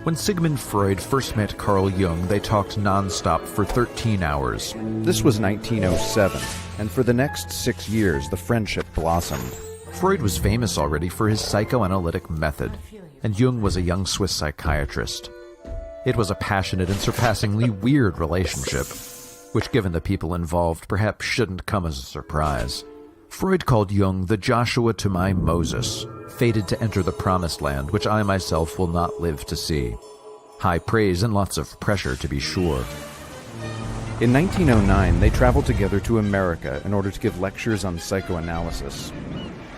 When Sigmund Freud first met Carl Jung, they talked non-stop for 13 hours. This was 1907, and for the next 6 years the friendship blossomed. Freud was famous already for his psychoanalytic method, and Jung was a young Swiss psychiatrist. It was a passionate and surpassingly weird relationship, which, given the people involved, perhaps shouldn't come as a surprise. Freud called Jung the Joshua to my Moses, fated to enter the promised land, which I myself will not live to see. High praise and lots of pressure, to be sure. In 1909, they traveled together to America in order to give lectures on psychoanalysis.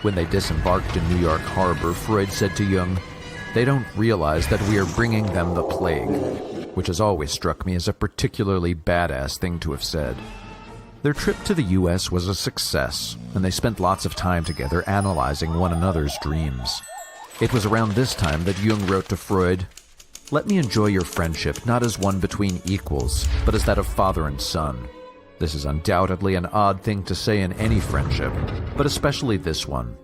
When they disembarked in New York Harbor, Freud said to Jung, "They don't realize that we are bringing them the plague," which has always struck me as a particularly badass thing to have said. Their trip to the U.S. was a success, and they spent lots of time together analyzing one another's dreams. It was around this time that Jung wrote to Freud, "Let me enjoy your friendship not as one between equals, but as that of father and son. This is undoubtedly an odd thing to say in any friendship, but especially this one.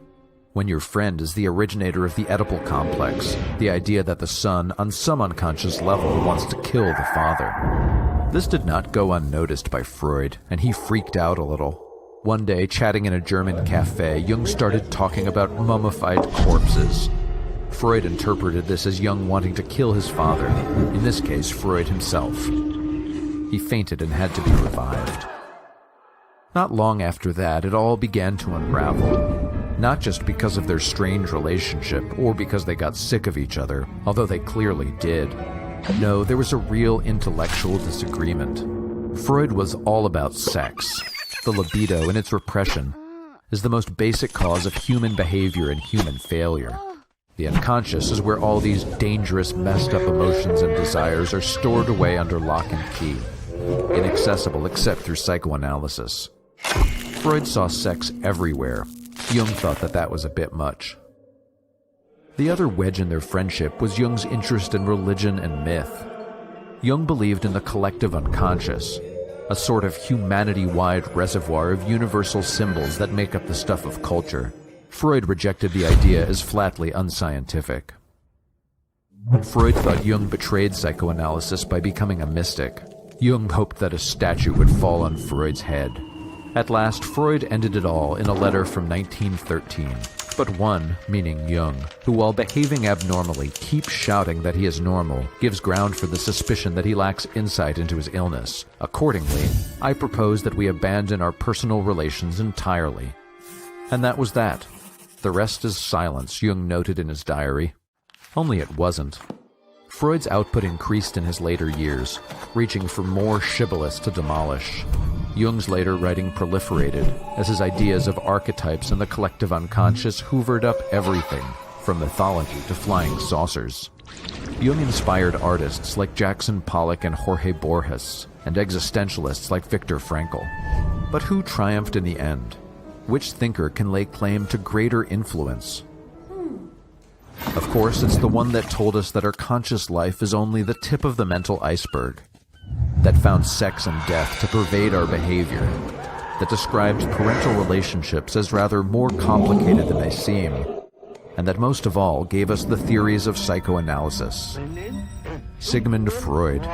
When your friend is the originator of the Oedipal complex, the idea that the son, on some unconscious level, wants to kill the father." This did not go unnoticed by Freud, and he freaked out a little. One day, chatting in a German cafe, Jung started talking about mummified corpses. Freud interpreted this as Jung wanting to kill his father, in this case, Freud himself. He fainted and had to be revived. Not long after that, it all began to unravel. Not just because of their strange relationship, or because they got sick of each other, although they clearly did. No, there was a real intellectual disagreement. Freud was all about sex. The libido and its repression is the most basic cause of human behavior and human failure. The unconscious is where all these dangerous, messed up emotions and desires are stored away under lock and key, inaccessible except through psychoanalysis. Freud saw sex everywhere. Jung thought that that was a bit much. The other wedge in their friendship was Jung's interest in religion and myth. Jung believed in the collective unconscious, a sort of humanity-wide reservoir of universal symbols that make up the stuff of culture. Freud rejected the idea as flatly unscientific. Freud thought Jung betrayed psychoanalysis by becoming a mystic. Jung hoped that a statue would fall on Freud's head. At last, Freud ended it all in a letter from 1913. But one, meaning Jung, who while behaving abnormally keeps shouting that he is normal, gives ground for the suspicion that he lacks insight into his illness. Accordingly, I propose that we abandon our personal relations entirely. And that was that. The rest is silence, Jung noted in his diary. Only it wasn't. Freud's output increased in his later years, reaching for more shibboleths to demolish. Jung's later writing proliferated as his ideas of archetypes and the collective unconscious hoovered up everything, from mythology to flying saucers. Jung inspired artists like Jackson Pollock and Jorge Borges, and existentialists like Viktor Frankl. But who triumphed in the end? Which thinker can lay claim to greater influence? Of course, it's the one that told us that our conscious life is only the tip of the mental iceberg, that found sex and death to pervade our behavior, that described parental relationships as rather more complicated than they seem, and that most of all gave us the theories of psychoanalysis. Sigmund Freud.